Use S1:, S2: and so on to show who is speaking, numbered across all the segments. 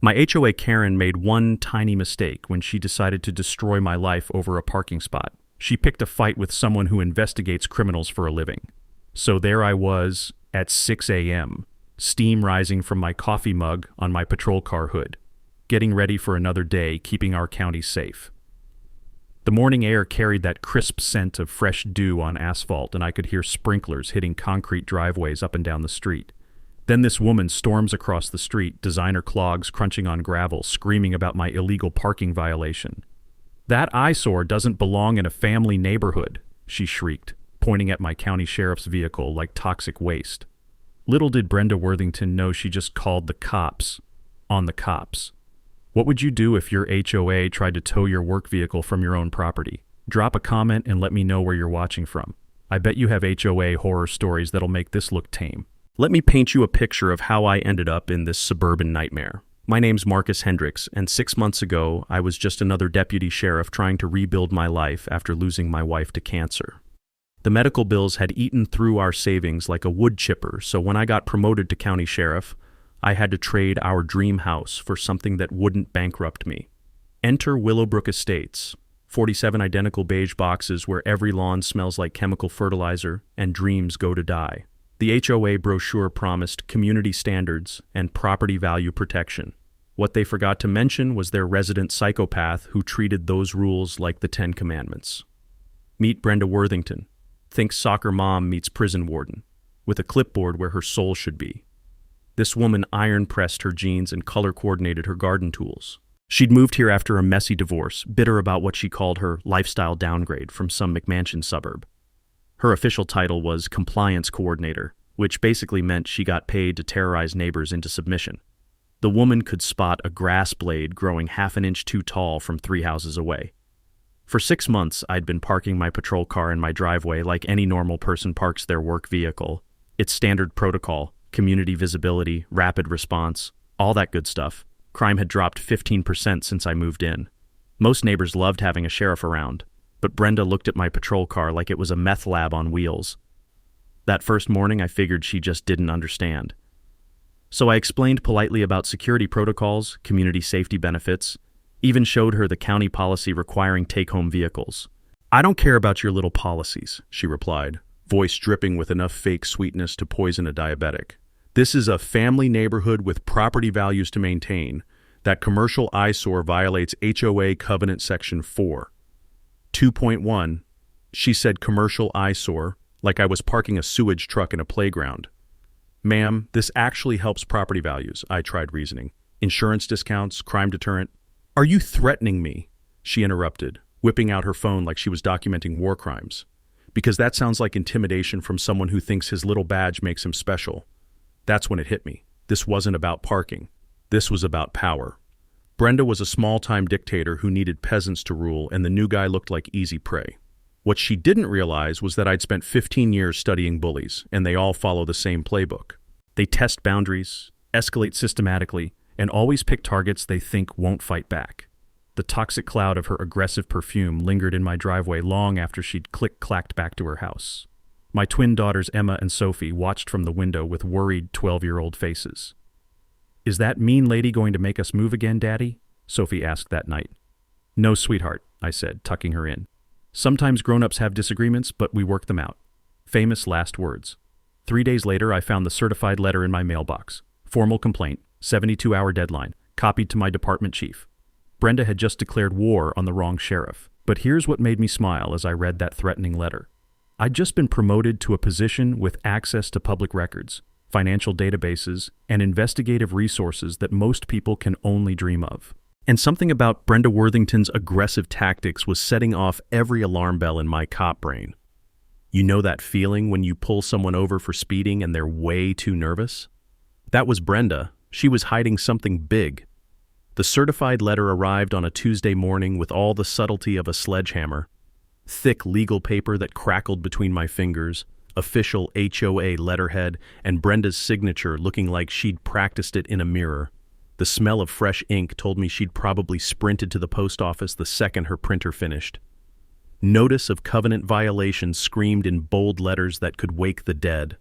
S1: My HOA Karen made one tiny mistake when she decided to destroy my life over a parking spot. She picked a fight with someone who investigates criminals for a living. So there I was at 6 a.m., steam rising from my coffee mug on my patrol car hood, getting ready for another day, keeping our county safe. The morning air carried that crisp scent of fresh dew on asphalt, and I could hear sprinklers hitting concrete driveways up and down the street. Then this woman storms across the street, designer clogs crunching on gravel, screaming about my illegal parking violation. "That eyesore doesn't belong in a family neighborhood," she shrieked, pointing at my county sheriff's vehicle like toxic waste. Little did Brenda Worthington know she just called the cops on the cops. What would you do if your HOA tried to tow your work vehicle from your own property? Drop a comment and let me know where you're watching from. I bet you have HOA horror stories that'll make this look tame. Let me paint you a picture of how I ended up in this suburban nightmare. My name's Marcus Hendricks, and 6 months ago, I was just another deputy sheriff trying to rebuild my life after losing my wife to cancer. The medical bills had eaten through our savings like a wood chipper, so when I got promoted to county sheriff, I had to trade our dream house for something that wouldn't bankrupt me. Enter Willowbrook Estates, 47 identical beige boxes where every lawn smells like chemical fertilizer and dreams go to die. The HOA brochure promised community standards and property value protection. What they forgot to mention was their resident psychopath who treated those rules like the 10 Commandments. Meet Brenda Worthington. Think soccer mom meets prison warden, with a clipboard where her soul should be. This woman iron-pressed her jeans and color-coordinated her garden tools. She'd moved here after a messy divorce, bitter about what she called her lifestyle downgrade from some McMansion suburb. Her official title was compliance coordinator, which basically meant she got paid to terrorize neighbors into submission. The woman could spot a grass blade growing half an inch too tall from 3 houses away. For 6 months, I'd been parking my patrol car in my driveway like any normal person parks their work vehicle. It's standard protocol, community visibility, rapid response, all that good stuff. Crime had dropped 15% since I moved in. Most neighbors loved having a sheriff around, but Brenda looked at my patrol car like it was a meth lab on wheels. That first morning, I figured she just didn't understand. So I explained politely about security protocols, community safety benefits, even showed her the county policy requiring take-home vehicles. "I don't care about your little policies," she replied, voice dripping with enough fake sweetness to poison a diabetic. "This is a family neighborhood with property values to maintain. That commercial eyesore violates HOA Covenant Section 4. 2.1, she said commercial eyesore, like I was parking a sewage truck in a playground. "Ma'am, this actually helps property values," I tried reasoning. "Insurance discounts, crime deterrent." "Are you threatening me?" she interrupted, whipping out her phone like she was documenting war crimes. Because that sounds like intimidation from someone who thinks his little badge makes him special. That's when it hit me. This wasn't about parking. This was about power. Brenda was a small-time dictator who needed peasants to rule, and the new guy looked like easy prey. What she didn't realize was that I'd spent 15 years studying bullies, and they all follow the same playbook. They test boundaries, escalate systematically, and always pick targets they think won't fight back. The toxic cloud of her aggressive perfume lingered in my driveway long after she'd click-clacked back to her house. My twin daughters Emma and Sophie watched from the window with worried 12-year-old faces. "Is that mean lady going to make us move again, Daddy?" Sophie asked that night. "No, sweetheart," I said, tucking her in. "Sometimes grown-ups have disagreements, but we work them out." Famous last words. 3 days later, I found the certified letter in my mailbox. Formal complaint, 72-hour deadline, copied to my department chief. Brenda had just declared war on the wrong sheriff. But here's what made me smile as I read that threatening letter. I'd just been promoted to a position with access to public records, financial databases, and investigative resources that most people can only dream of. And something about Brenda Worthington's aggressive tactics was setting off every alarm bell in my cop brain. You know that feeling when you pull someone over for speeding and they're way too nervous? That was Brenda. She was hiding something big. The certified letter arrived on a Tuesday morning with all the subtlety of a sledgehammer. Thick legal paper that crackled between my fingers, official HOA letterhead, and Brenda's signature looking like she'd practiced it in a mirror. The smell of fresh ink told me she'd probably sprinted to the post office the second her printer finished. Notice of covenant violation screamed in bold letters that could wake the dead.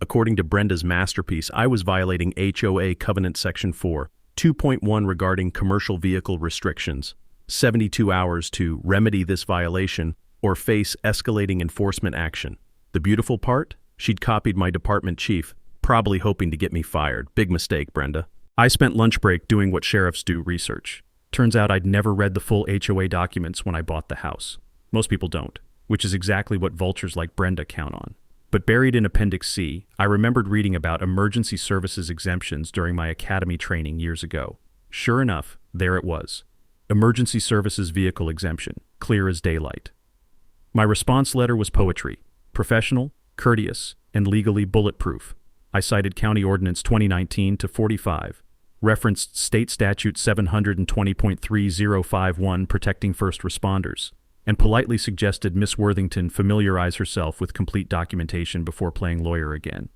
S1: According to Brenda's masterpiece, I was violating HOA Covenant Section 4. 2.1 regarding commercial vehicle restrictions. 72 hours to remedy this violation or face escalating enforcement action. The beautiful part? She'd copied my department chief, probably hoping to get me fired. Big mistake, Brenda. I spent lunch break doing what sheriffs do, research. Turns out I'd never read the full HOA documents when I bought the house. Most people don't, which is exactly what vultures like Brenda count on. But buried in Appendix C, I remembered reading about emergency services exemptions during my academy training years ago. Sure enough, there it was. Emergency services vehicle exemption, clear as daylight. My response letter was poetry, professional, courteous, and legally bulletproof. I cited County Ordinance 2019-45, referenced State Statute 720.3051 protecting first responders, and politely suggested Miss Worthington familiarize herself with complete documentation before playing lawyer again.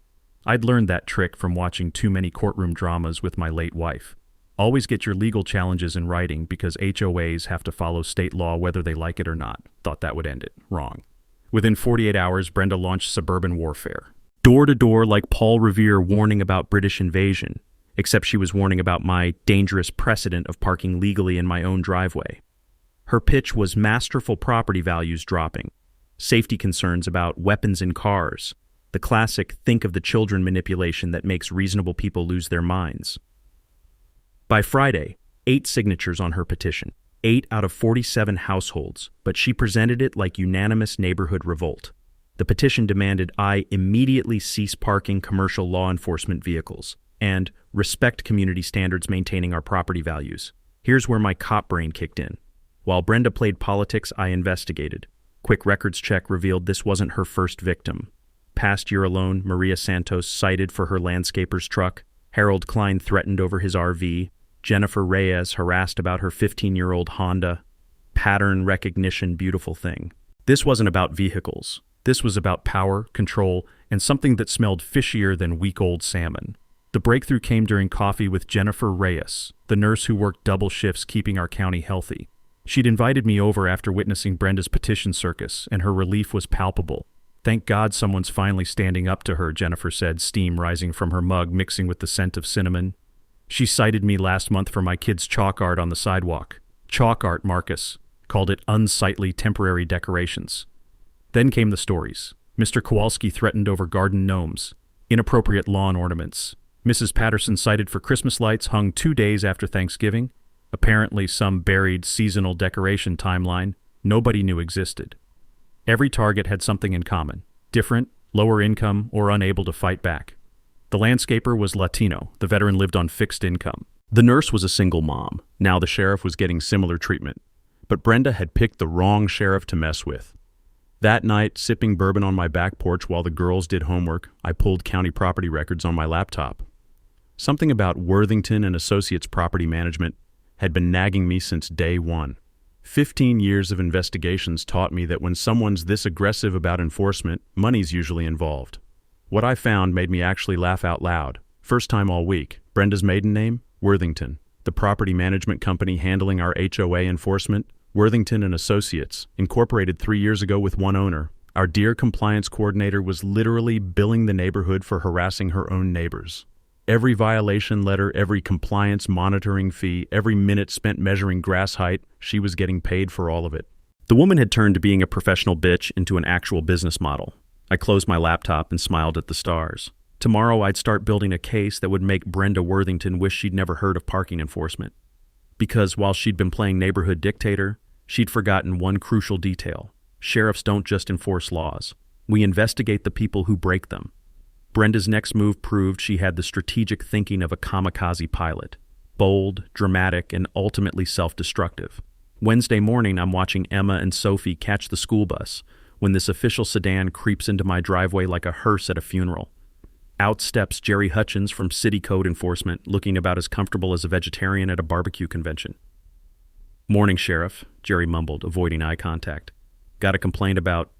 S1: I'd learned that trick from watching too many courtroom dramas with my late wife. Always get your legal challenges in writing because HOAs have to follow state law whether they like it or not. Thought that would end it. Wrong. Within 48 hours, Brenda launched suburban warfare. Door to door like Paul Revere warning about British invasion, except she was warning about my dangerous precedent of parking legally in my own driveway. Her pitch was masterful property values dropping, safety concerns about weapons in cars, the classic think of the children manipulation that makes reasonable people lose their minds. By Friday, 8 signatures on her petition, 8 out of 47 households, but she presented it like unanimous neighborhood revolt. The petition demanded I immediately cease parking commercial law enforcement vehicles and respect community standards maintaining our property values. Here's where my cop brain kicked in. While Brenda played politics, I investigated. Quick records check revealed this wasn't her first victim. Past year alone, Maria Santos cited for her landscaper's truck, Harold Klein threatened over his RV, Jennifer Reyes harassed about her 15-year-old Honda. Pattern recognition, beautiful thing. This wasn't about vehicles. This was about power, control, and something that smelled fishier than week-old salmon. The breakthrough came during coffee with Jennifer Reyes, the nurse who worked double shifts keeping our county healthy. She'd invited me over after witnessing Brenda's petition circus, and her relief was palpable. Thank God someone's finally standing up to her, Jennifer said, steam rising from her mug mixing with the scent of cinnamon. She cited me last month for my kids' chalk art on the sidewalk. Chalk art, Marcus. Called it unsightly temporary decorations. Then came the stories. Mr. Kowalski threatened over garden gnomes, inappropriate lawn ornaments. Mrs. Patterson cited for Christmas lights hung 2 days after Thanksgiving. Apparently some buried seasonal decoration timeline nobody knew existed. Every target had something in common: different, lower income, or unable to fight back. The landscaper was Latino. The veteran lived on fixed income. The nurse was a single mom. Now the sheriff was getting similar treatment. But Brenda had picked the wrong sheriff to mess with. That night, sipping bourbon on my back porch while the girls did homework, I pulled county property records on my laptop. Something about Worthington and Associates Property Management had been nagging me since day one. 15 years of investigations taught me that when someone's this aggressive about enforcement, money's usually involved. What I found made me actually laugh out loud. First time all week. Brenda's maiden name? Worthington. The property management company handling our HOA enforcement? Worthington and Associates, incorporated 3 years ago with one owner. Our dear compliance coordinator was literally billing the neighborhood for harassing her own neighbors. Every violation letter, every compliance monitoring fee, every minute spent measuring grass height, she was getting paid for all of it. The woman had turned being a professional bitch into an actual business model. I closed my laptop and smiled at the stars. Tomorrow I'd start building a case that would make Brenda Worthington wish she'd never heard of parking enforcement. Because while she'd been playing neighborhood dictator, she'd forgotten one crucial detail. Sheriffs don't just enforce laws. We investigate the people who break them. Brenda's next move proved she had the strategic thinking of a kamikaze pilot. Bold, dramatic, and ultimately self-destructive. Wednesday morning, I'm watching Emma and Sophie catch the school bus when this official sedan creeps into my driveway like a hearse at a funeral. Out steps Jerry Hutchins from City Code Enforcement, looking about as comfortable as a vegetarian at a barbecue convention. "Morning, Sheriff," Jerry mumbled, avoiding eye contact. "Got a complaint about,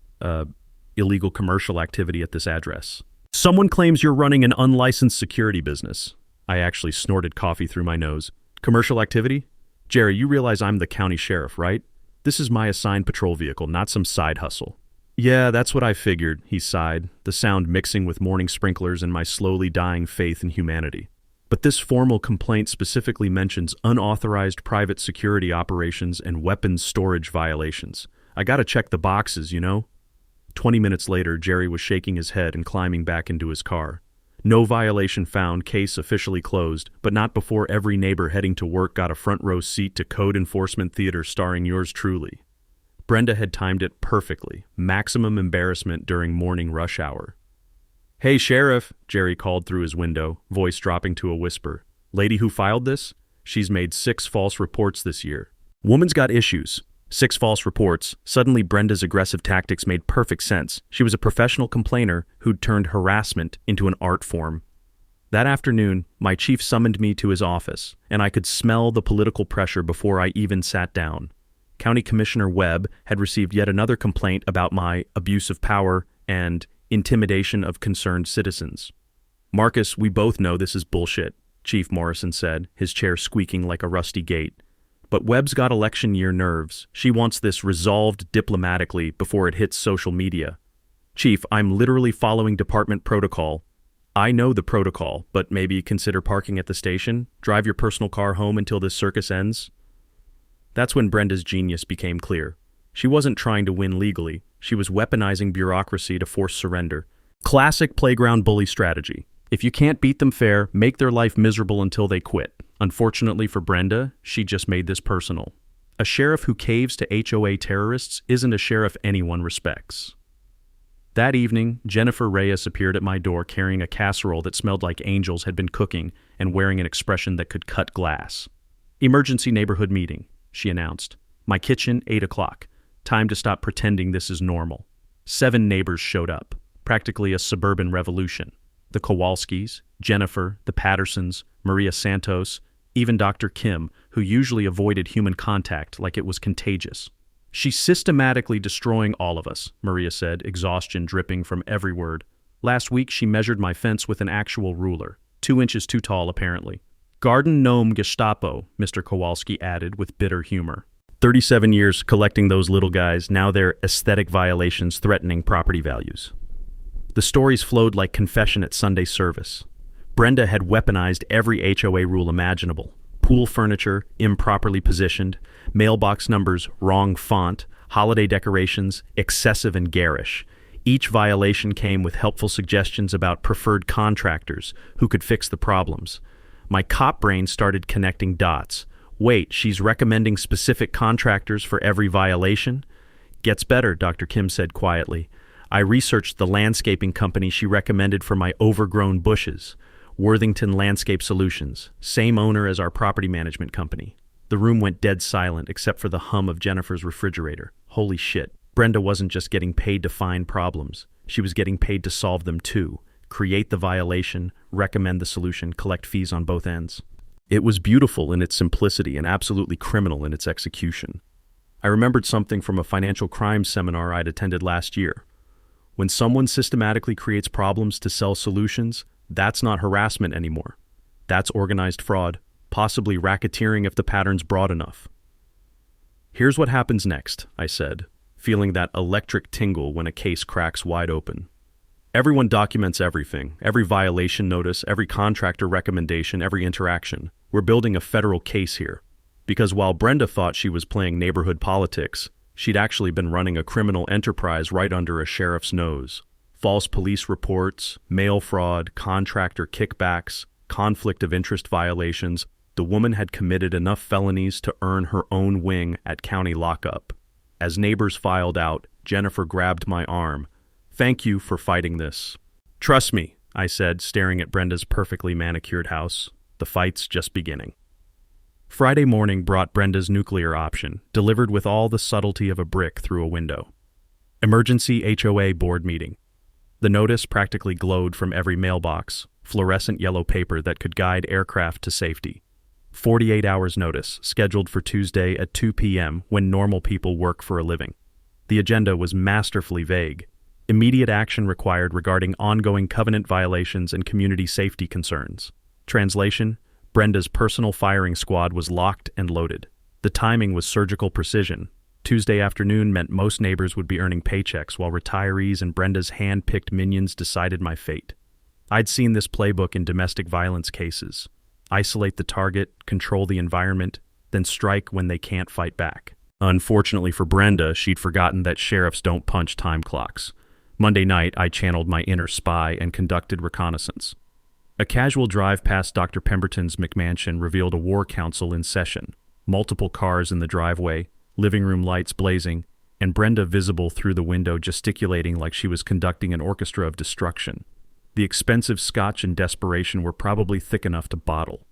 S1: illegal commercial activity at this address." "Someone claims you're running an unlicensed security business." I actually snorted coffee through my nose. "Commercial activity? Jerry, you realize I'm the county sheriff, right? This is my assigned patrol vehicle, not some side hustle." "Yeah, that's what I figured," he sighed, the sound mixing with morning sprinklers and my slowly dying faith in humanity. But this formal complaint specifically mentions unauthorized private security operations and weapons storage violations. I gotta check the boxes, you know? 20 minutes later, Jerry was shaking his head and climbing back into his car. No violation found, case officially closed, but not before every neighbor heading to work got a front row seat to Code Enforcement Theater starring yours truly. Brenda had timed it perfectly, maximum embarrassment during morning rush hour. "Hey, Sheriff," Jerry called through his window, voice dropping to a whisper. "Lady who filed this? She's made 6 false reports this year. Woman's got issues. 6 false reports." Suddenly Brenda's aggressive tactics made perfect sense. She was a professional complainer who'd turned harassment into an art form. That afternoon, my chief summoned me to his office, and I could smell the political pressure before I even sat down. County Commissioner Webb had received yet another complaint about my abuse of power and intimidation of concerned citizens. "Marcus, we both know this is bullshit," Chief Morrison said, his chair squeaking like a rusty gate. "But Webb's got election year nerves. She wants this resolved diplomatically before it hits social media." "Chief, I'm literally following department protocol." "I know the protocol, but maybe consider parking at the station? Drive your personal car home until this circus ends?" That's when Brenda's genius became clear. She wasn't trying to win legally. She was weaponizing bureaucracy to force surrender. Classic playground bully strategy. If you can't beat them fair, make their life miserable until they quit. Unfortunately for Brenda, she just made this personal. A sheriff who caves to HOA terrorists isn't a sheriff anyone respects. That evening, Jennifer Reyes appeared at my door carrying a casserole that smelled like angels had been cooking and wearing an expression that could cut glass. "Emergency neighborhood meeting," she announced. "My kitchen, 8 o'clock. Time to stop pretending this is normal." 7 neighbors showed up, practically a suburban revolution. The Kowalskis, Jennifer, the Pattersons, Maria Santos, even Dr. Kim, who usually avoided human contact like it was contagious. "She's systematically destroying all of us," Maria said, exhaustion dripping from every word. "Last week she measured my fence with an actual ruler, 2 inches too tall apparently." "Garden gnome Gestapo," Mr. Kowalski added with bitter humor. 37 years collecting those little guys, now they're aesthetic violations threatening property values. The stories flowed like confession at Sunday service. Brenda had weaponized every HOA rule imaginable. Pool furniture, improperly positioned, mailbox numbers, wrong font, holiday decorations, excessive and garish. Each violation came with helpful suggestions about preferred contractors who could fix the problems. My cop brain started connecting dots. Wait, she's recommending specific contractors for every violation? "Gets better," Dr. Kim said quietly. "I researched the landscaping company she recommended for my overgrown bushes. Worthington Landscape Solutions, same owner as our property management company." The room went dead silent except for the hum of Jennifer's refrigerator. Holy shit. Brenda wasn't just getting paid to find problems. She was getting paid to solve them too. Create the violation, recommend the solution, collect fees on both ends. It was beautiful in its simplicity and absolutely criminal in its execution. I remembered something from a financial crimes seminar I'd attended last year. When someone systematically creates problems to sell solutions, that's not harassment anymore. That's organized fraud, possibly racketeering if the pattern's broad enough. "Here's what happens next," I said, feeling that electric tingle when a case cracks wide open. "Everyone documents everything, every violation notice, every contractor recommendation, every interaction. We're building a federal case here." Because while Brenda thought she was playing neighborhood politics, she'd actually been running a criminal enterprise right under a sheriff's nose. False police reports, mail fraud, contractor kickbacks, conflict of interest violations. The woman had committed enough felonies to earn her own wing at county lockup. As neighbors filed out, Jennifer grabbed my arm. "Thank you for fighting this." "Trust me," I said, staring at Brenda's perfectly manicured house. "The fight's just beginning." Friday morning brought Brenda's nuclear option, delivered with all the subtlety of a brick through a window. Emergency HOA board meeting. The notice practically glowed from every mailbox, fluorescent yellow paper that could guide aircraft to safety. 48 hours notice, scheduled for Tuesday at 2 p.m. when normal people work for a living. The agenda was masterfully vague. Immediate action required regarding ongoing covenant violations and community safety concerns. Translation: Brenda's personal firing squad was locked and loaded. The timing was surgical precision. Tuesday afternoon meant most neighbors would be earning paychecks while retirees and Brenda's hand-picked minions decided my fate. I'd seen this playbook in domestic violence cases. isolate the target, control the environment, then strike when they can't fight back. Unfortunately for Brenda, she'd forgotten that sheriffs don't punch time clocks. Monday night, I channeled my inner spy and conducted reconnaissance. A casual drive past Dr. Pemberton's McMansion revealed a war council in session, multiple cars in the driveway, living room lights blazing, and Brenda visible through the window gesticulating like she was conducting an orchestra of destruction. The expensive scotch and desperation were probably thick enough to bottle.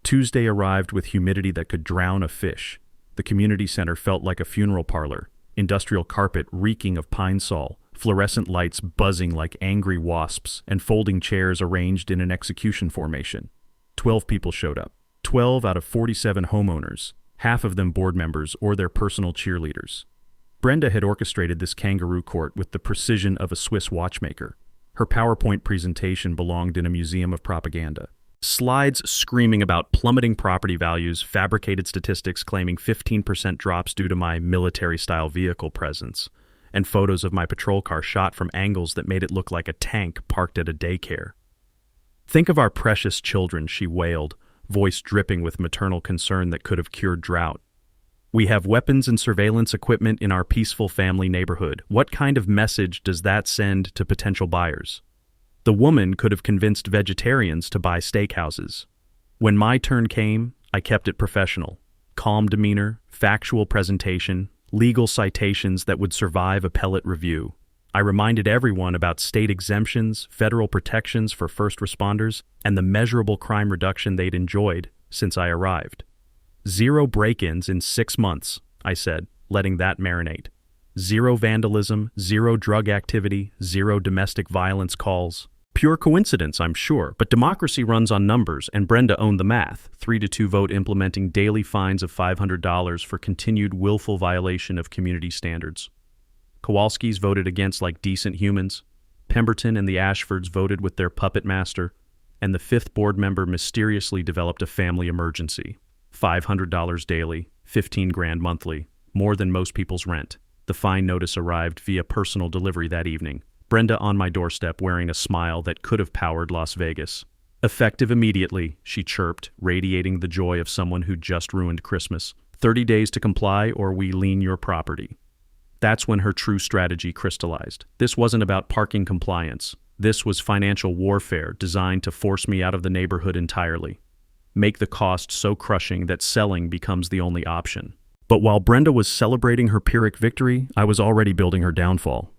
S1: Tuesday arrived with humidity that could drown a fish. The community center felt like a funeral parlor, industrial carpet reeking of pine sol, fluorescent lights buzzing like angry wasps, and folding chairs arranged in an execution formation. 12 people showed up. 12 out of 47 homeowners, half of them board members or their personal cheerleaders. Brenda had orchestrated this kangaroo court with the precision of a Swiss watchmaker. Her PowerPoint presentation belonged in a museum of propaganda. Slides screaming about plummeting property values, fabricated statistics claiming 15% drops due to my military-style vehicle presence, and photos of my patrol car shot from angles that made it look like a tank parked at a daycare. "Think of our precious children," she wailed, voice dripping with maternal concern that could have cured drought. "We have weapons and surveillance equipment in our peaceful family neighborhood. What kind of message does that send to potential buyers?" The woman could have convinced vegetarians to buy steakhouses. When my turn came, I kept it professional. Calm demeanor, factual presentation, legal citations that would survive appellate review. I reminded everyone about state exemptions, federal protections for first responders, and the measurable crime reduction they'd enjoyed since I arrived. 0 break-ins in 6 months, I said, letting that marinate. 0 vandalism, 0 drug activity, 0 domestic violence calls. Pure coincidence, I'm sure, but democracy runs on numbers, and Brenda owned the math. 3-2 vote implementing daily fines of $500 for continued willful violation of community standards. Kowalski's voted against like decent humans. Pemberton and the Ashfords voted with their puppet master, and the 5th board member mysteriously developed a family emergency. $500 daily, $15,000 monthly, more than most people's rent. The fine notice arrived via personal delivery that evening. Brenda on my doorstep wearing a smile that could have powered Las Vegas. "Effective immediately," she chirped, radiating the joy of someone who'd just ruined Christmas. 30 days to comply or we lien your property. That's when her true strategy crystallized. This wasn't about parking compliance. This was financial warfare designed to force me out of the neighborhood entirely. Make the cost so crushing that selling becomes the only option. But while Brenda was celebrating her Pyrrhic victory, I was already building her downfall.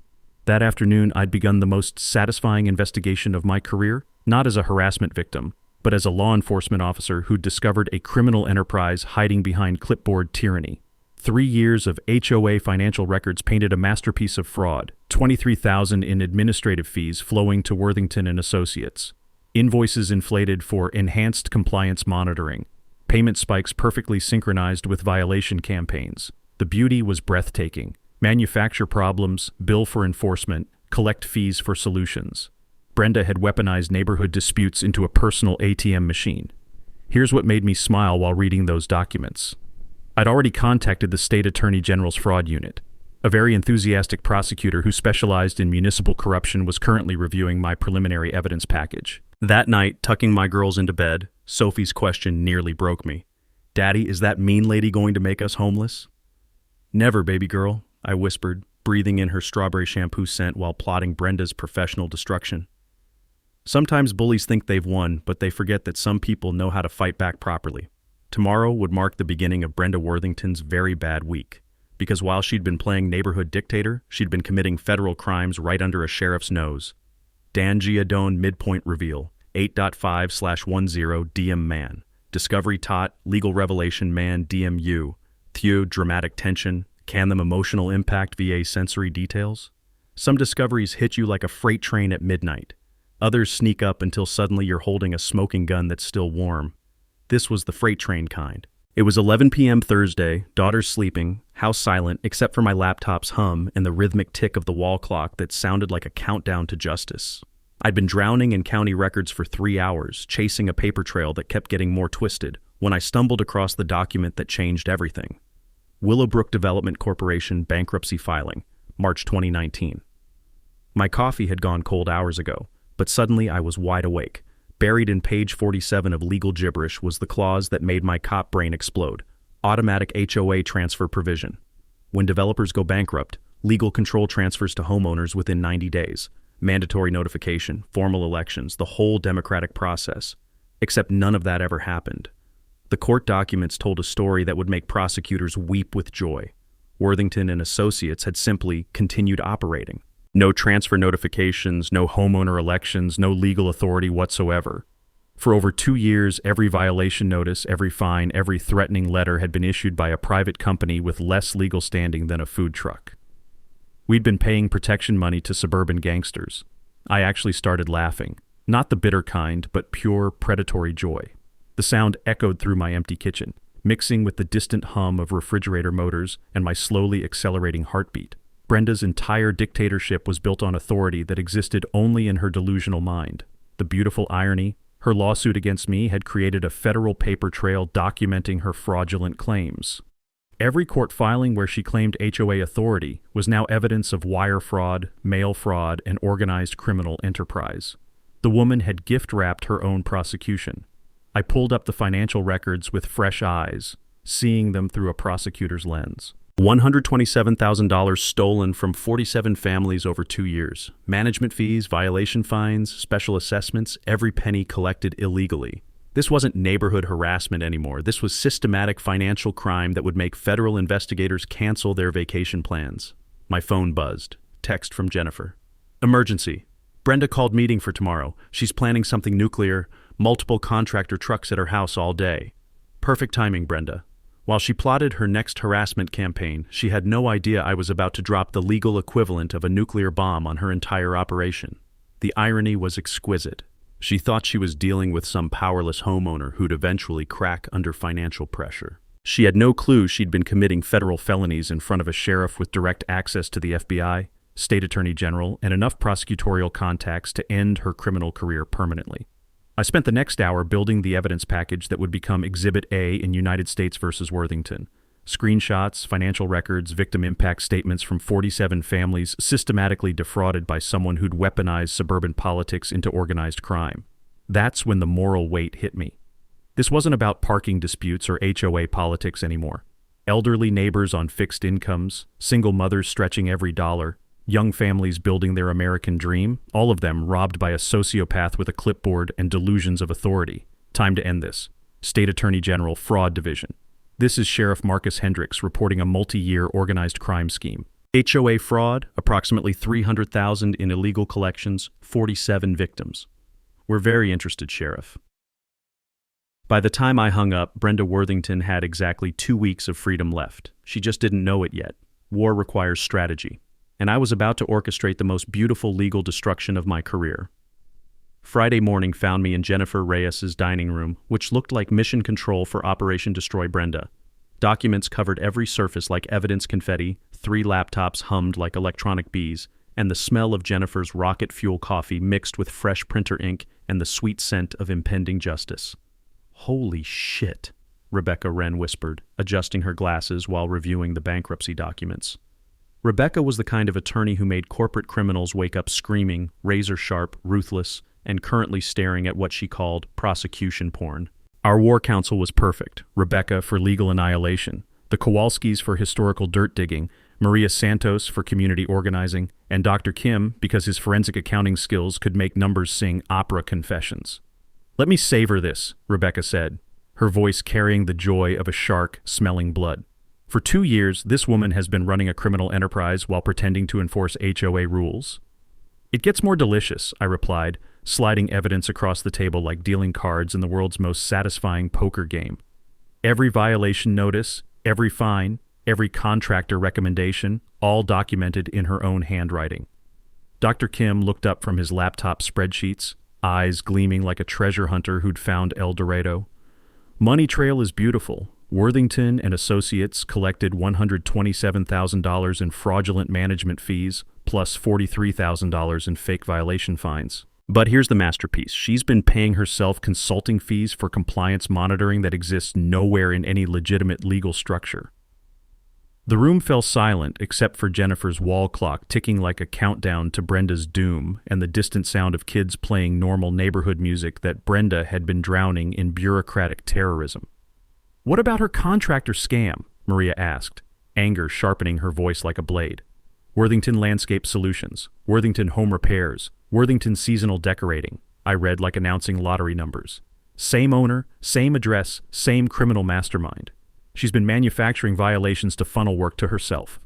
S1: That afternoon, I'd begun the most satisfying investigation of my career, not as a harassment victim, but as a law enforcement officer who'd discovered a criminal enterprise hiding behind clipboard tyranny. 3 years of HOA financial records painted a masterpiece of fraud, $23,000 in administrative fees flowing to Worthington and Associates, invoices inflated for enhanced compliance monitoring, payment spikes perfectly synchronized with violation campaigns. The beauty was breathtaking. Manufacture problems, bill for enforcement, collect fees for solutions. Brenda had weaponized neighborhood disputes into a personal ATM machine. Here's what made me smile while reading those documents. I'd already contacted the State Attorney General's fraud unit. A very enthusiastic prosecutor who specialized in municipal corruption was currently reviewing my preliminary evidence package. That night, tucking my girls into bed, Sophie's question nearly broke me. "Daddy, is that mean lady going to make us homeless?" "Never, baby girl," I whispered, breathing in her strawberry shampoo scent while plotting Brenda's professional destruction. Sometimes bullies think they've won, but they forget that some people know how to fight back properly. Tomorrow would mark the beginning of Brenda Worthington's very bad week, because while she'd been playing neighborhood dictator, she'd been committing federal crimes right under a sheriff's nose. Dan Giadone midpoint reveal, 8.5/10 DM man. Discovery tot, legal revelation man DMU. Theo dramatic tension. Can them emotional impact via sensory details? Some discoveries hit you like a freight train at midnight. Others sneak up until suddenly you're holding a smoking gun that's still warm. This was the freight train kind. It was 11 p.m. Thursday, daughters sleeping, house silent except for my laptop's hum and the rhythmic tick of the wall clock that sounded like a countdown to justice. I'd been drowning in county records for 3 hours, chasing a paper trail that kept getting more twisted, when I stumbled across the document that changed everything. Willowbrook Development Corporation bankruptcy filing, March 2019. My coffee had gone cold hours ago, but suddenly I was wide awake, Buried in page 47 of legal gibberish was the clause that made my cop brain explode. Automatic HOA transfer provision. When developers go bankrupt, legal control transfers to homeowners within 90 days. Mandatory notification, formal elections, the whole democratic process. Except none of that ever happened. The court documents told a story that would make prosecutors weep with joy. Worthington and Associates had simply continued operating. No transfer notifications, no homeowner elections, no legal authority whatsoever. For over 2 years, every violation notice, every fine, every threatening letter had been issued by a private company with less legal standing than a food truck. We'd been paying protection money to suburban gangsters. I actually started laughing. Not the bitter kind, but pure predatory joy. The sound echoed through my empty kitchen, mixing with the distant hum of refrigerator motors and my slowly accelerating heartbeat. Brenda's entire dictatorship was built on authority that existed only in her delusional mind. The beautiful irony, her lawsuit against me had created a federal paper trail documenting her fraudulent claims. Every court filing where she claimed HOA authority was now evidence of wire fraud, mail fraud, and organized criminal enterprise. The woman had gift-wrapped her own prosecution. I pulled up the financial records with fresh eyes, seeing them through a prosecutor's lens. $127,000 stolen from 47 families over 2 years. Management fees, violation fines, special assessments, every penny collected illegally. This wasn't neighborhood harassment anymore. This was systematic financial crime that would make federal investigators cancel their vacation plans. My phone buzzed. Text from Jennifer. Emergency. Brenda called meeting for tomorrow. She's planning something nuclear. Multiple contractor trucks at her house all day. Perfect timing, Brenda. While she plotted her next harassment campaign, she had no idea I was about to drop the legal equivalent of a nuclear bomb on her entire operation. The irony was exquisite. She thought she was dealing with some powerless homeowner who'd eventually crack under financial pressure. She had no clue she'd been committing federal felonies in front of a sheriff with direct access to the FBI, state attorney general, and enough prosecutorial contacts to end her criminal career permanently. I spent the next hour building the evidence package that would become Exhibit A in United States versus Worthington. Screenshots, financial records, victim impact statements from 47 families systematically defrauded by someone who'd weaponized suburban politics into organized crime. That's when the moral weight hit me. This wasn't about parking disputes or HOA politics anymore. Elderly neighbors on fixed incomes, single mothers stretching every dollar, young families building their American dream, all of them robbed by a sociopath with a clipboard and delusions of authority. Time to end this. State Attorney General, Fraud Division. This is Sheriff Marcus Hendricks reporting a multi-year organized crime scheme. HOA fraud, approximately $300,000 in illegal collections, 47 victims. We're very interested, Sheriff. By the time I hung up, Brenda Worthington had exactly 2 weeks of freedom left. She just didn't know it yet. War requires strategy. And I was about to orchestrate the most beautiful legal destruction of my career. Friday morning found me in Jennifer Reyes's dining room, which looked like mission control for Operation Destroy Brenda. Documents covered every surface like evidence confetti, 3 laptops hummed like electronic bees, and the smell of Jennifer's rocket fuel coffee mixed with fresh printer ink and the sweet scent of impending justice. Holy shit, Rebecca Wren whispered, adjusting her glasses while reviewing the bankruptcy documents. Rebecca was the kind of attorney who made corporate criminals wake up screaming, razor-sharp, ruthless, and currently staring at what she called prosecution porn. Our war counsel was perfect. Rebecca for legal annihilation, the Kowalskis for historical dirt digging, Maria Santos for community organizing, and Dr. Kim because his forensic accounting skills could make numbers sing opera confessions. Let me savor this, Rebecca said, her voice carrying the joy of a shark smelling blood. For 2 years, this woman has been running a criminal enterprise while pretending to enforce HOA rules. It gets more delicious, I replied, sliding evidence across the table like dealing cards in the world's most satisfying poker game. Every violation notice, every fine, every contractor recommendation, all documented in her own handwriting. Dr. Kim looked up from his laptop spreadsheets, eyes gleaming like a treasure hunter who'd found El Dorado. Money trail is beautiful. Worthington and Associates collected $127,000 in fraudulent management fees, plus $43,000 in fake violation fines. But here's the masterpiece. She's been paying herself consulting fees for compliance monitoring that exists nowhere in any legitimate legal structure. The room fell silent except for Jennifer's wall clock ticking like a countdown to Brenda's doom and the distant sound of kids playing normal neighborhood music that Brenda had been drowning in bureaucratic terrorism. "What about her contractor scam?" Maria asked, anger sharpening her voice like a blade. "Worthington Landscape Solutions, Worthington Home Repairs, Worthington Seasonal Decorating," I read like announcing lottery numbers. "Same owner, same address, same criminal mastermind. She's been manufacturing violations to funnel work to herself."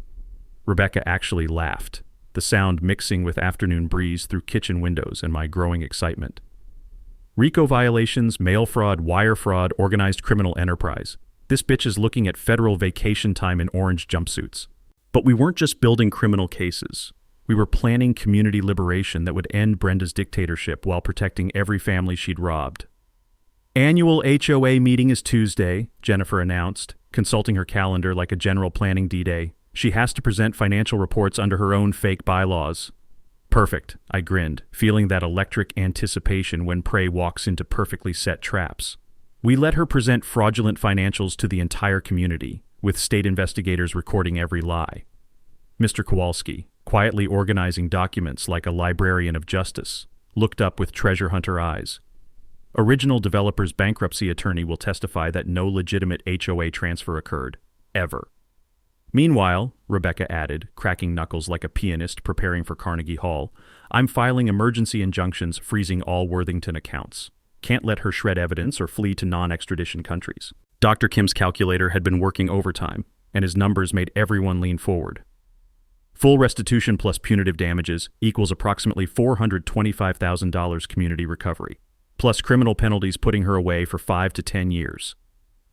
S1: Rebecca actually laughed, the sound mixing with afternoon breeze through kitchen windows and my growing excitement. "RICO violations, mail fraud, wire fraud, organized criminal enterprise. This bitch is looking at federal vacation time in orange jumpsuits." But we weren't just building criminal cases. We were planning community liberation that would end Brenda's dictatorship while protecting every family she'd robbed. "Annual HOA meeting is Tuesday," Jennifer announced, consulting her calendar like a general planning D-Day. "She has to present financial reports under her own fake bylaws." "Perfect," I grinned, feeling that electric anticipation when prey walks into perfectly set traps. We let her present fraudulent financials to the entire community, with state investigators recording every lie. Mr. Kowalski, quietly organizing documents like a librarian of justice, looked up with treasure hunter eyes. "Original developer's bankruptcy attorney will testify that no legitimate HOA transfer occurred, ever." "Meanwhile," Rebecca added, cracking knuckles like a pianist preparing for Carnegie Hall, "I'm filing emergency injunctions freezing all Worthington accounts. Can't let her shred evidence or flee to non-extradition countries." Dr. Kim's calculator had been working overtime, and his numbers made everyone lean forward. "Full restitution plus punitive damages equals approximately $425,000 community recovery, plus criminal penalties putting her away for 5 to 10 years.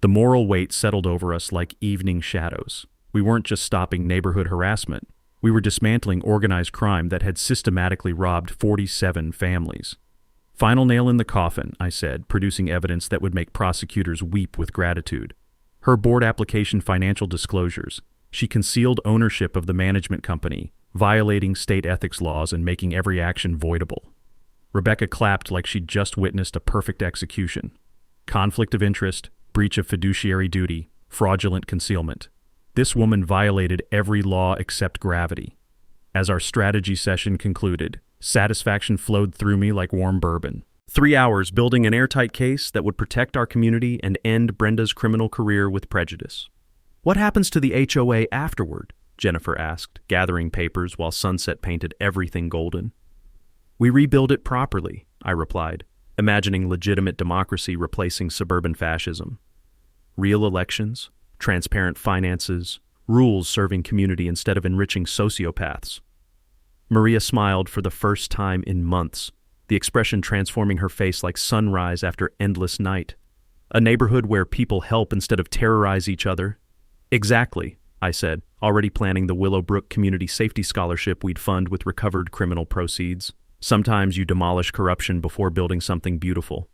S1: The moral weight settled over us like evening shadows. We weren't just stopping neighborhood harassment. We were dismantling organized crime that had systematically robbed 47 families. "Final nail in the coffin," I said, producing evidence that would make prosecutors weep with gratitude. Her board application financial disclosures. She concealed ownership of the management company, violating state ethics laws and making every action voidable. Rebecca clapped like she'd just witnessed a perfect execution. Conflict of interest, breach of fiduciary duty, fraudulent concealment. This woman violated every law except gravity. As our strategy session concluded, satisfaction flowed through me like warm bourbon. 3 hours building an airtight case that would protect our community and end Brenda's criminal career with prejudice. "What happens to the HOA afterward?" Jennifer asked, gathering papers while sunset painted everything golden. "We rebuild it properly," I replied, imagining legitimate democracy replacing suburban fascism. Real elections, transparent finances, rules serving community instead of enriching sociopaths. Maria smiled for the first time in months, the expression transforming her face like sunrise after endless night. "A neighborhood where people help instead of terrorize each other." "Exactly," I said, already planning the Willowbrook Community Safety Scholarship we'd fund with recovered criminal proceeds. Sometimes you demolish corruption before building something beautiful.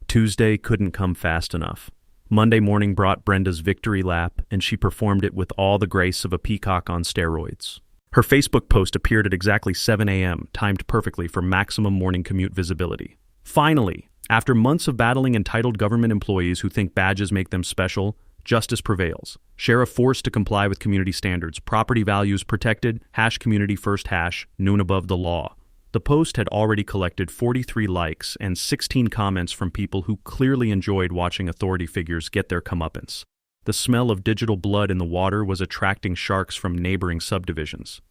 S1: Tuesday couldn't come fast enough. Monday morning brought Brenda's victory lap, and she performed it with all the grace of a peacock on steroids. Her Facebook post appeared at exactly 7 a.m., timed perfectly for maximum morning commute visibility. Finally, after months of battling entitled government employees who think badges make them special, justice prevails. Sheriff forced to comply with community standards, property values protected, #community first #, noon above the law. The post had already collected 43 likes and 16 comments from people who clearly enjoyed watching authority figures get their comeuppance. The smell of digital blood in the water was attracting sharks from neighboring subdivisions.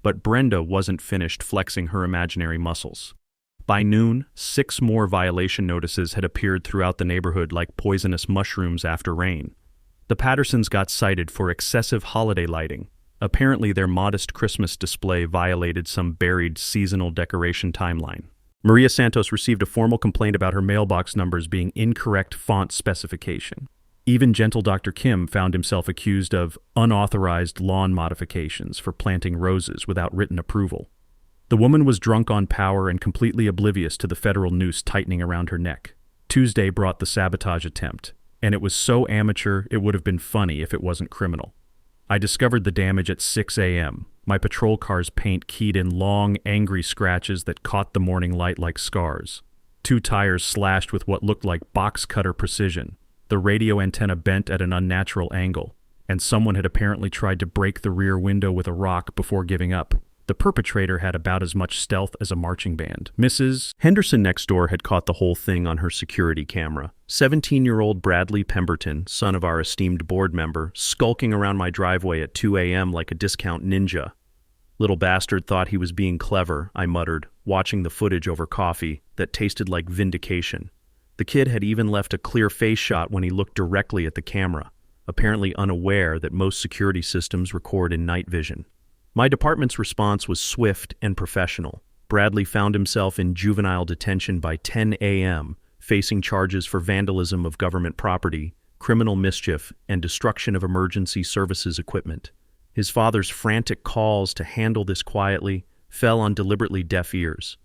S1: But Brenda wasn't finished flexing her imaginary muscles. By noon, 6 more violation notices had appeared throughout the neighborhood like poisonous mushrooms after rain. The Pattersons got cited for excessive holiday lighting. Apparently their modest Christmas display violated some buried seasonal decoration timeline. Maria Santos received a formal complaint about her mailbox numbers being incorrect font specification. Even gentle Dr. Kim found himself accused of unauthorized lawn modifications for planting roses without written approval. The woman was drunk on power and completely oblivious to the federal noose tightening around her neck. Tuesday brought the sabotage attempt, and it was so amateur it would have been funny if it wasn't criminal. I discovered the damage at 6 a.m., my patrol car's paint keyed in long, angry scratches that caught the morning light like scars. 2 tires slashed with what looked like box cutter precision, the radio antenna bent at an unnatural angle, and someone had apparently tried to break the rear window with a rock before giving up. The perpetrator had about as much stealth as a marching band. Mrs. Henderson next door had caught the whole thing on her security camera. 17-year-old Bradley Pemberton, son of our esteemed board member, skulking around my driveway at 2 a.m. like a discount ninja. Little bastard thought he was being clever, I muttered, watching the footage over coffee that tasted like vindication. The kid had even left a clear face shot when he looked directly at the camera, apparently unaware that most security systems record in night vision. My department's response was swift and professional. Bradley found himself in juvenile detention by 10 a.m., facing charges for vandalism of government property, criminal mischief, and destruction of emergency services equipment. His father's frantic calls to handle this quietly fell on deliberately deaf ears.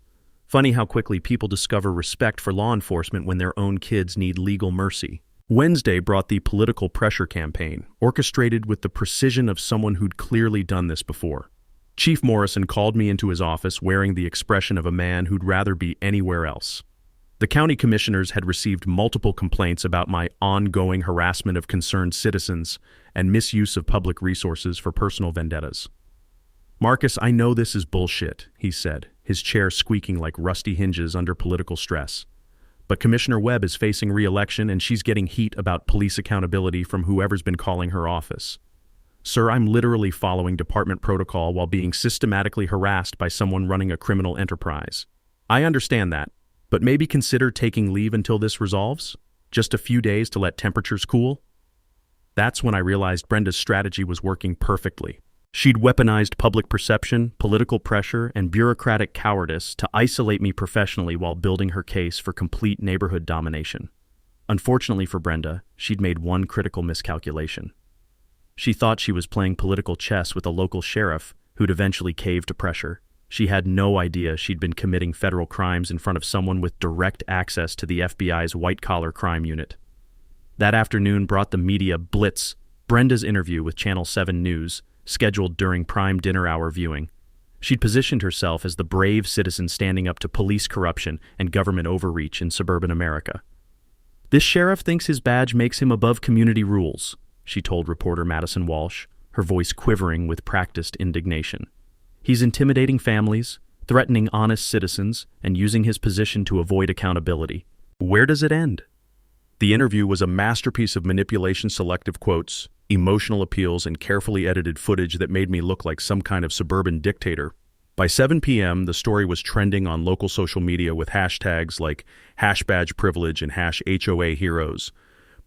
S1: Funny how quickly people discover respect for law enforcement when their own kids need legal mercy. Wednesday brought the political pressure campaign, orchestrated with the precision of someone who'd clearly done this before. Chief Morrison called me into his office wearing the expression of a man who'd rather be anywhere else. The county commissioners had received multiple complaints about my ongoing harassment of concerned citizens and misuse of public resources for personal vendettas. "Marcus, I know this is bullshit," he said, his chair squeaking like rusty hinges under political stress. "But Commissioner Webb is facing re-election and she's getting heat about police accountability from whoever's been calling her office. Sir, I'm literally following department protocol while being systematically harassed by someone running a criminal enterprise. I understand that, but maybe consider taking leave until this resolves? Just a few days to let temperatures cool?" That's when I realized Brenda's strategy was working perfectly. She'd weaponized public perception, political pressure, and bureaucratic cowardice to isolate me professionally while building her case for complete neighborhood domination. Unfortunately for Brenda, she'd made one critical miscalculation. She thought she was playing political chess with a local sheriff who'd eventually cave to pressure. She had no idea she'd been committing federal crimes in front of someone with direct access to the FBI's white-collar crime unit. That afternoon brought the media blitz, Brenda's interview with Channel 7 News, scheduled during prime dinner hour viewing. She'd positioned herself as the brave citizen standing up to police corruption and government overreach in suburban America. "This sheriff thinks his badge makes him above community rules," she told reporter Madison Walsh, her voice quivering with practiced indignation. "He's intimidating families, threatening honest citizens, and using his position to avoid accountability." Where does it end? The interview was a masterpiece of manipulation, selective quotes, emotional appeals, and carefully edited footage that made me look like some kind of suburban dictator. By 7 p.m., the story was trending on local social media with hashtags like #badgeprivilege and #HOA heroes.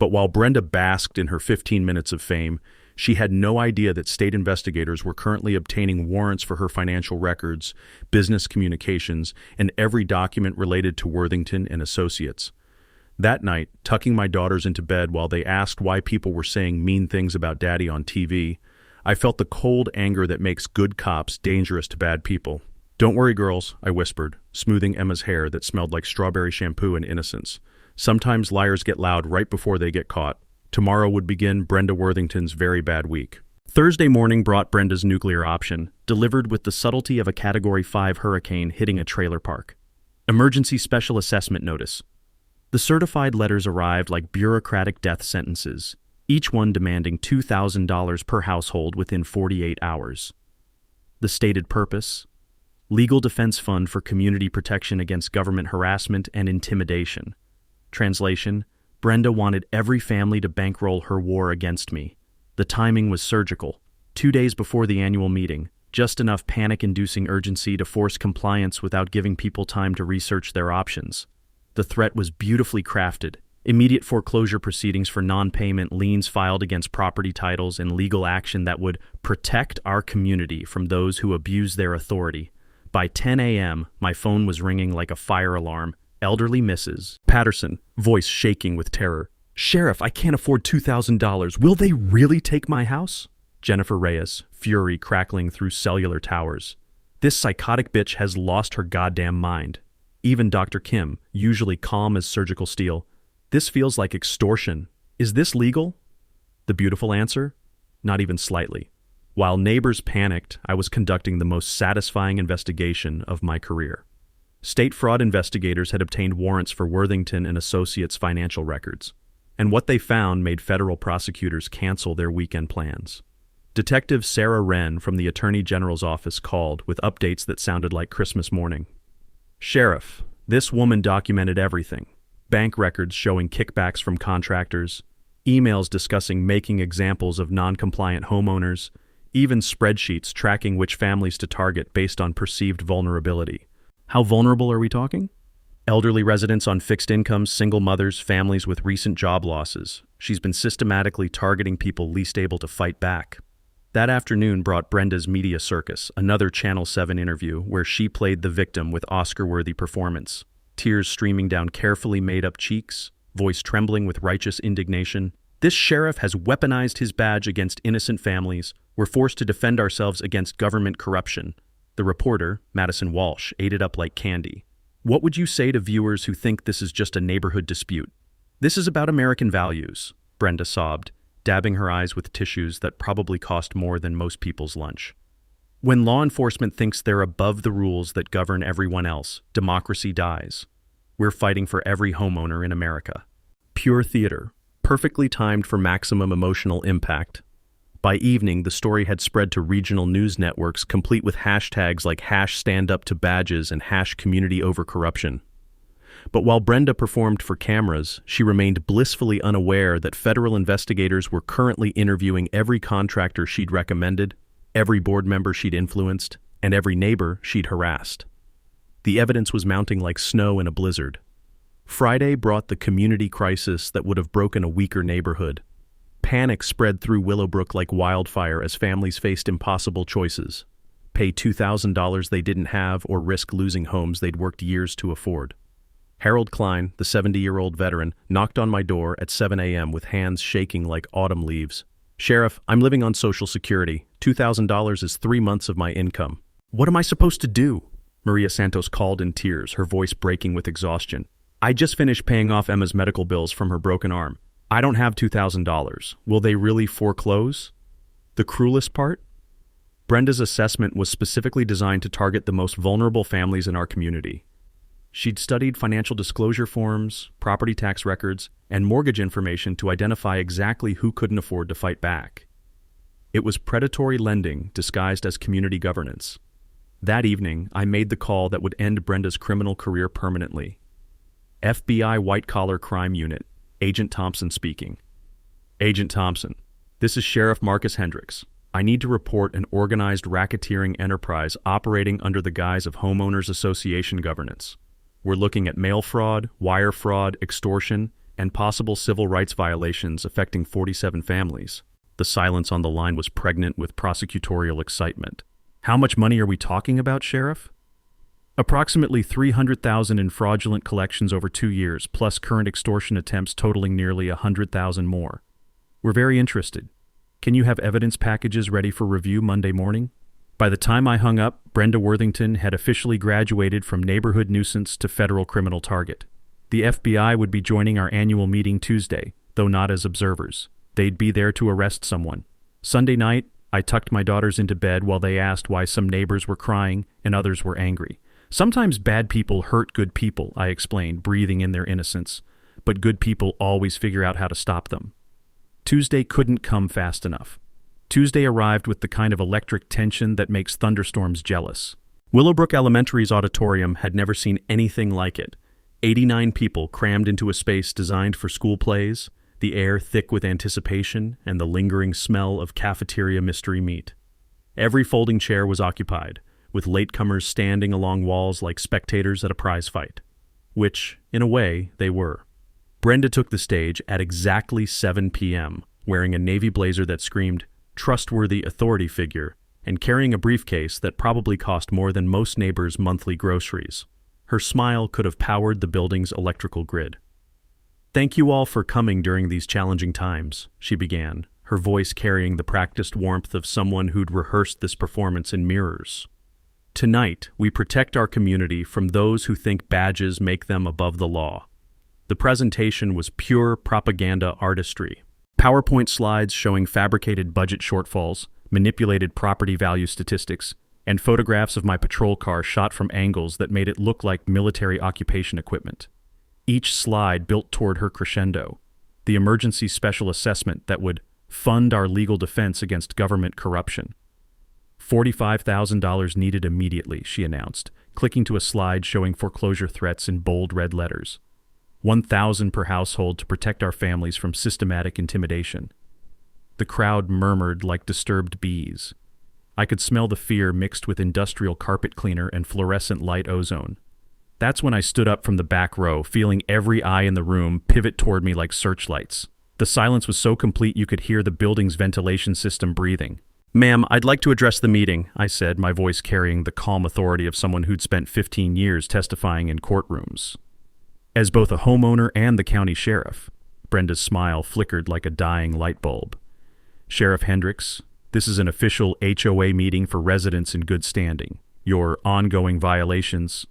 S1: But while Brenda basked in her 15 minutes of fame, she had no idea that state investigators were currently obtaining warrants for her financial records, business communications, and every document related to Worthington and Associates. That night, tucking my daughters into bed while they asked why people were saying mean things about Daddy on TV, I felt the cold anger that makes good cops dangerous to bad people. "Don't worry, girls," I whispered, smoothing Emma's hair that smelled like strawberry shampoo and innocence. "Sometimes liars get loud right before they get caught. Tomorrow would begin Brenda Worthington's very bad week." Thursday morning brought Brenda's nuclear option, delivered with the subtlety of a Category 5 hurricane hitting a trailer park. Emergency Special Assessment Notice. The certified letters arrived like bureaucratic death sentences, each one demanding $2,000 per household within 48 hours. The stated purpose? Legal Defense Fund for Community Protection Against Government Harassment and Intimidation. Translation: Brenda wanted every family to bankroll her war against me. The timing was surgical. 2 days before the annual meeting, just enough panic-inducing urgency to force compliance without giving people time to research their options. The threat was beautifully crafted. Immediate foreclosure proceedings for non-payment, liens filed against property titles, and legal action that would protect our community from those who abuse their authority. By 10 a.m., my phone was ringing like a fire alarm. Elderly Mrs. Patterson, voice shaking with terror. "Sheriff, I can't afford $2,000. Will they really take my house?" Jennifer Reyes, fury crackling through cellular towers. "This psychotic bitch has lost her goddamn mind." Even Dr. Kim, usually calm as surgical steel. "This feels like extortion. Is this legal?" The beautiful answer? Not even slightly. While neighbors panicked, I was conducting the most satisfying investigation of my career. State fraud investigators had obtained warrants for Worthington and Associates financial records. And what they found made federal prosecutors cancel their weekend plans. Detective Sarah Wren from the Attorney General's office called with updates that sounded like Christmas morning. "Sheriff, this woman documented everything. Bank records showing kickbacks from contractors, emails discussing making examples of non-compliant homeowners, even spreadsheets tracking which families to target based on perceived vulnerability." How vulnerable are we talking? Elderly residents on fixed incomes, single mothers, families with recent job losses. She's been systematically targeting people least able to fight back. That afternoon brought Brenda's Media Circus, another Channel 7 interview where she played the victim with Oscar-worthy performance, tears streaming down carefully made-up cheeks, voice trembling with righteous indignation. "This sheriff has weaponized his badge against innocent families. We're forced to defend ourselves against government corruption." The reporter, Madison Walsh, ate it up like candy. "What would you say to viewers who think this is just a neighborhood dispute? This is about American values," Brenda sobbed, dabbing her eyes with tissues that probably cost more than most people's lunch. "When law enforcement thinks they're above the rules that govern everyone else, democracy dies. We're fighting for every homeowner in America." Pure theater, perfectly timed for maximum emotional impact. By evening, the story had spread to regional news networks, complete with hashtags like #StandUpToBadges and #CommunityOverCorruption. But while Brenda performed for cameras, she remained blissfully unaware that federal investigators were currently interviewing every contractor she'd recommended, every board member she'd influenced, and every neighbor she'd harassed. The evidence was mounting like snow in a blizzard. Friday brought the community crisis that would have broken a weaker neighborhood. Panic spread through Willowbrook like wildfire as families faced impossible choices: pay $2,000 they didn't have or risk losing homes they'd worked years to afford. Harold Klein, the 70-year-old veteran, knocked on my door at 7 a.m. with hands shaking like autumn leaves. "Sheriff, I'm living on Social Security. $2,000 is 3 months of my income. What am I supposed to do?" Maria Santos called in tears, her voice breaking with exhaustion. "I just finished paying off Emma's medical bills from her broken arm. I don't have $2,000. Will they really foreclose?" The cruelest part? Brenda's assessment was specifically designed to target the most vulnerable families in our community. She'd studied financial disclosure forms, property tax records, and mortgage information to identify exactly who couldn't afford to fight back. It was predatory lending disguised as community governance. That evening, I made the call that would end Brenda's criminal career permanently. FBI White-Collar Crime Unit, Agent Thompson speaking. "Agent Thompson, this is Sheriff Marcus Hendricks. I need to report an organized racketeering enterprise operating under the guise of Homeowners Association governance. We're looking at mail fraud, wire fraud, extortion, and possible civil rights violations affecting 47 families." The silence on the line was pregnant with prosecutorial excitement. "How much money are we talking about, Sheriff?" "Approximately $300,000 in fraudulent collections over 2 years, plus current extortion attempts totaling nearly $100,000 more. We're very interested. Can you have evidence packages ready for review Monday morning?" By the time I hung up, Brenda Worthington had officially graduated from neighborhood nuisance to federal criminal target. The FBI would be joining our annual meeting Tuesday, though not as observers. They'd be there to arrest someone. Sunday night, I tucked my daughters into bed while they asked why some neighbors were crying and others were angry. "Sometimes bad people hurt good people," I explained, breathing in their innocence. "But good people always figure out how to stop them." Tuesday couldn't come fast enough. Tuesday arrived with the kind of electric tension that makes thunderstorms jealous. Willowbrook Elementary's auditorium had never seen anything like it. 89 people crammed into a space designed for school plays, the air thick with anticipation and the lingering smell of cafeteria mystery meat. Every folding chair was occupied, with latecomers standing along walls like spectators at a prize fight. Which, in a way, they were. Brenda took the stage at exactly 7 p.m., wearing a navy blazer that screamed, "Trustworthy authority figure," and carrying a briefcase that probably cost more than most neighbors' monthly groceries. Her smile could have powered the building's electrical grid. "Thank you all for coming during these challenging times," she began, her voice carrying the practiced warmth of someone who'd rehearsed this performance in mirrors. "Tonight, we protect our community from those who think badges make them above the law." The presentation was pure propaganda artistry. PowerPoint slides showing fabricated budget shortfalls, manipulated property value statistics, and photographs of my patrol car shot from angles that made it look like military occupation equipment. Each slide built toward her crescendo. the emergency special assessment that would fund our legal defense against government corruption. $45,000 needed immediately, she announced, clicking to a slide showing foreclosure threats in bold red letters. $1,000 per household to protect our families from systematic intimidation. The crowd murmured like disturbed bees. I could smell the fear mixed with industrial carpet cleaner and fluorescent light ozone. That's when I stood up from the back row, feeling every eye in the room pivot toward me like searchlights. The silence was so complete you could hear the building's ventilation system breathing. "Ma'am, I'd like to address the meeting," I said, my voice carrying the calm authority of someone who'd spent 15 years testifying in courtrooms. As both a homeowner and the county sheriff, Brenda's smile flickered like a dying light bulb. "Sheriff Hendricks, this is an official HOA meeting for residents in good standing. Your ongoing violations—"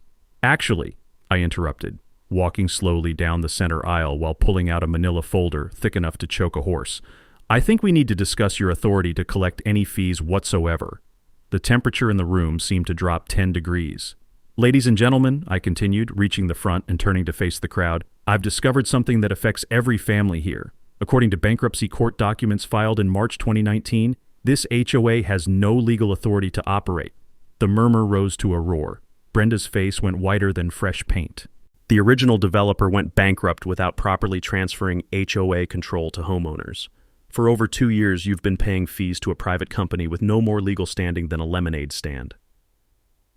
S1: "Actually," I interrupted, walking slowly down the center aisle while pulling out a manila folder thick enough to choke a horse, "I think we need to discuss your authority to collect any fees whatsoever." The temperature in the room seemed to drop 10 degrees. "Ladies and gentlemen," I continued, reaching the front and turning to face the crowd, "I've discovered something that affects every family here. According to bankruptcy court documents filed in March 2019, this HOA has no legal authority to operate." The murmur rose to a roar. Brenda's face went whiter than fresh paint. "The original developer went bankrupt without properly transferring HOA control to homeowners. For over 2 years, you've been paying fees to a private company with no more legal standing than a lemonade stand."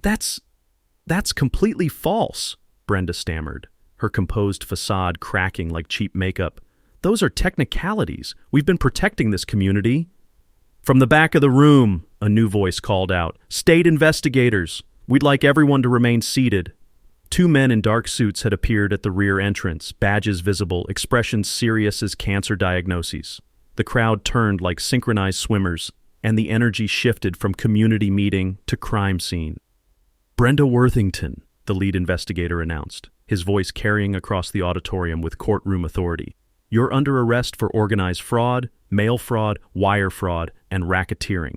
S1: That's completely false," Brenda stammered, her composed facade cracking like cheap makeup. "Those are technicalities. We've been protecting this community." "From the back of the room," a new voice called out, "State investigators. We'd like everyone to remain seated." 2 men in dark suits had appeared at the rear entrance, badges visible, expressions serious as cancer diagnoses. The crowd turned like synchronized swimmers, and the energy shifted from community meeting to crime scene. "Brenda Worthington," the lead investigator announced, his voice carrying across the auditorium with courtroom authority. "You're under arrest for organized fraud, mail fraud, wire fraud, and racketeering."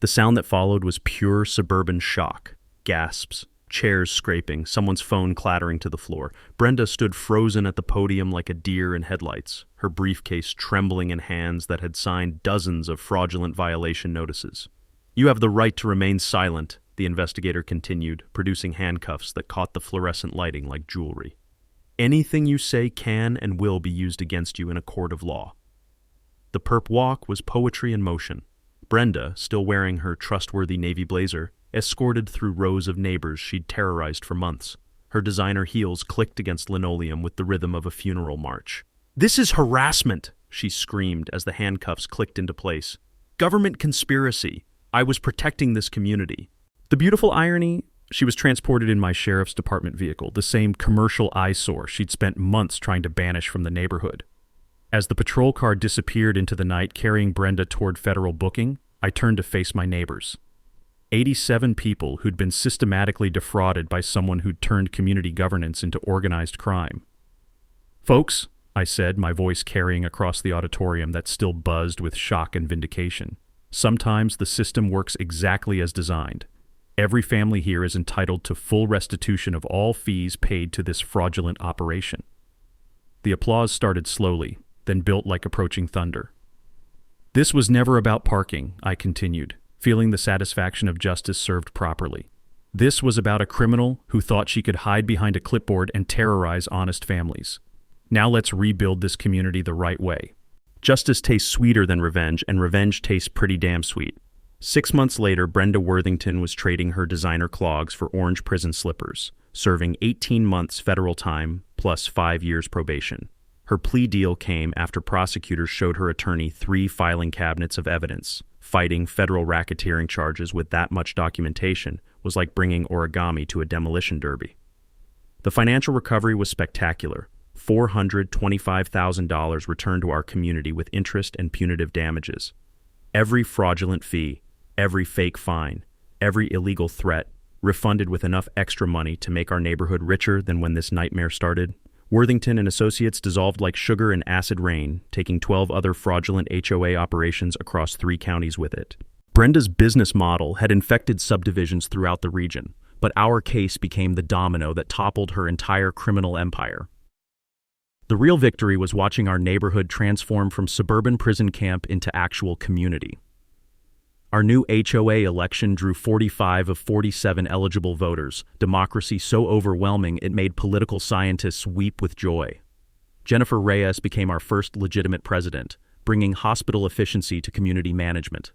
S1: The sound that followed was pure suburban shock. Gasps, chairs scraping, someone's phone clattering to the floor. Brenda stood frozen at the podium like a deer in headlights, her briefcase trembling in hands that had signed dozens of fraudulent violation notices. "You have the right to remain silent," the investigator continued, producing handcuffs that caught the fluorescent lighting like jewelry. "Anything you say can and will be used against you in a court of law." The perp walk was poetry in motion. Brenda, still wearing her trustworthy navy blazer, escorted through rows of neighbors she'd terrorized for months. Her designer heels clicked against linoleum with the rhythm of a funeral march. "This is harassment," she screamed as the handcuffs clicked into place. "Government conspiracy. I was protecting this community." The beautiful irony, she was transported in my sheriff's department vehicle, the same commercial eyesore she'd spent months trying to banish from the neighborhood. As the patrol car disappeared into the night carrying Brenda toward federal booking, I turned to face my neighbors. 87 people who'd been systematically defrauded by someone who'd turned community governance into organized crime. "Folks," I said, my voice carrying across the auditorium that still buzzed with shock and vindication, "sometimes the system works exactly as designed. Every family here is entitled to full restitution of all fees paid to this fraudulent operation." The applause started slowly, then built like approaching thunder. "This was never about parking," I continued, feeling the satisfaction of justice served properly. "This was about a criminal who thought she could hide behind a clipboard and terrorize honest families. Now let's rebuild this community the right way. Justice tastes sweeter than revenge, and revenge tastes pretty damn sweet." 6 months later, Brenda Worthington was trading her designer clogs for orange prison slippers, serving 18 months federal time plus 5 years probation. Her plea deal came after prosecutors showed her attorney 3 filing cabinets of evidence. Fighting federal racketeering charges with that much documentation was like bringing origami to a demolition derby. The financial recovery was spectacular. $425,000 returned to our community with interest and punitive damages. Every fraudulent fee, every fake fine, every illegal threat, refunded with enough extra money to make our neighborhood richer than when this nightmare started. Worthington and Associates dissolved like sugar in acid rain, taking 12 other fraudulent HOA operations across 3 counties with it. Brenda's business model had infected subdivisions throughout the region, but our case became the domino that toppled her entire criminal empire. The real victory was watching our neighborhood transform from suburban prison camp into actual community. Our new HOA election drew 45 of 47 eligible voters, democracy so overwhelming it made political scientists weep with joy. Jennifer Reyes became our first legitimate president, bringing hospital efficiency to community management.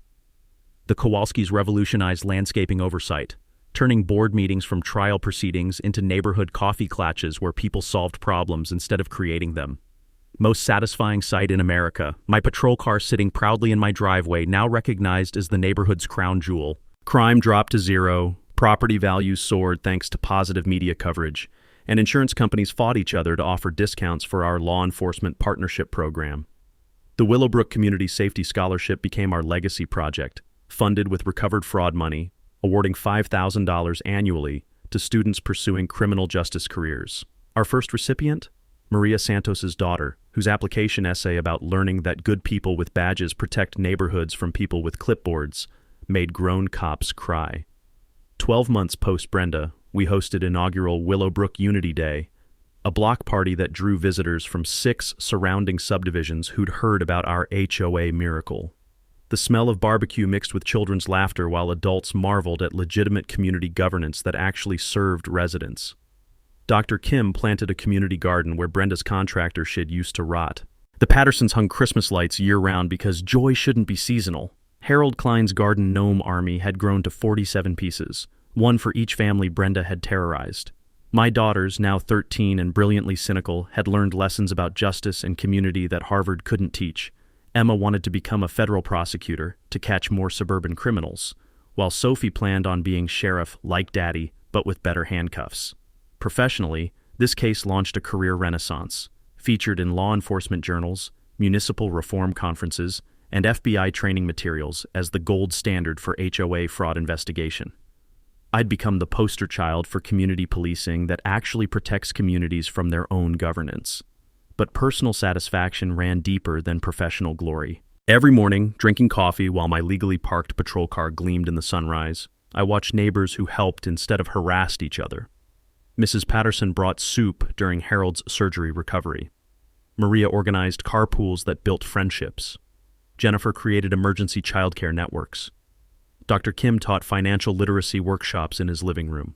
S1: The Kowalskis revolutionized landscaping oversight, turning board meetings from trial proceedings into neighborhood coffee klatches where people solved problems instead of creating them. Most satisfying sight in America, my patrol car sitting proudly in my driveway, now recognized as the neighborhood's crown jewel. Crime dropped to zero, property values soared thanks to positive media coverage, and insurance companies fought each other to offer discounts for our law enforcement partnership program. The Willowbrook Community Safety Scholarship became our legacy project, funded with recovered fraud money, awarding $5,000 annually to students pursuing criminal justice careers. Our first recipient? Maria Santos's daughter, whose application essay about learning that good people with badges protect neighborhoods from people with clipboards made grown cops cry. 12 months post Brenda, we hosted inaugural Willowbrook Unity Day, a block party that drew visitors from 6 surrounding subdivisions who'd heard about our HOA miracle. The smell of barbecue mixed with children's laughter while adults marveled at legitimate community governance that actually served residents. Dr. Kim planted a community garden where Brenda's contractor shed used to rot. The Pattersons hung Christmas lights year-round because joy shouldn't be seasonal. Harold Klein's garden gnome army had grown to 47 pieces, one for each family Brenda had terrorized. My daughters, now 13 and brilliantly cynical, had learned lessons about justice and community that Harvard couldn't teach. Emma wanted to become a federal prosecutor to catch more suburban criminals, while Sophie planned on being sheriff like Daddy, but with better handcuffs. Professionally, this case launched a career renaissance, featured in law enforcement journals, municipal reform conferences, and FBI training materials as the gold standard for HOA fraud investigation. I'd become the poster child for community policing that actually protects communities from their own governance. But personal satisfaction ran deeper than professional glory. Every morning, drinking coffee while my legally parked patrol car gleamed in the sunrise, I watched neighbors who helped instead of harassed each other. Mrs. Patterson brought soup during Harold's surgery recovery. Maria organized carpools that built friendships. Jennifer created emergency childcare networks. Dr. Kim taught financial literacy workshops in his living room.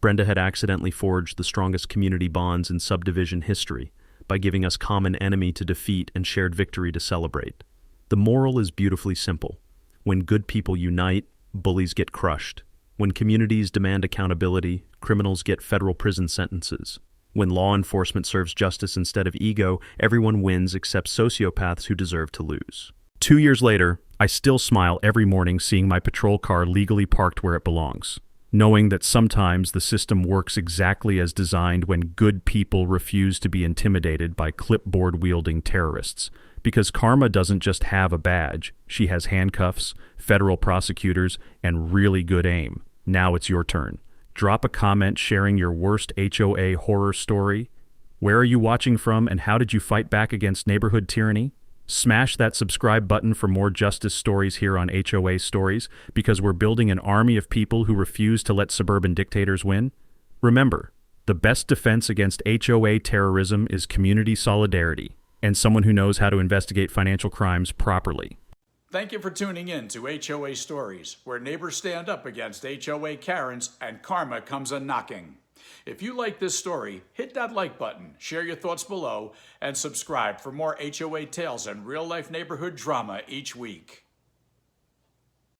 S1: Brenda had accidentally forged the strongest community bonds in subdivision history by giving us common enemy to defeat and shared victory to celebrate. The moral is beautifully simple. When good people unite, bullies get crushed. When communities demand accountability, criminals get federal prison sentences. When law enforcement serves justice instead of ego, everyone wins except sociopaths who deserve to lose. 2 years later, I still smile every morning seeing my patrol car legally parked where it belongs, knowing that sometimes the system works exactly as designed when good people refuse to be intimidated by clipboard-wielding terrorists. Because karma doesn't just have a badge, she has handcuffs, federal prosecutors, and really good aim. Now it's your turn. Drop a comment sharing your worst HOA horror story. Where are you watching from and how did you fight back against neighborhood tyranny? Smash that subscribe button for more justice stories here on HOA Stories, because we're building an army of people who refuse to let suburban dictators win. Remember, the best defense against HOA terrorism is community solidarity and someone who knows how to investigate financial crimes properly.
S2: Thank you for tuning in to HOA Stories, where neighbors stand up against HOA Karens and karma comes a-knocking. If you like this story, hit that like button, share your thoughts below, and subscribe for more HOA tales and real-life neighborhood drama each week.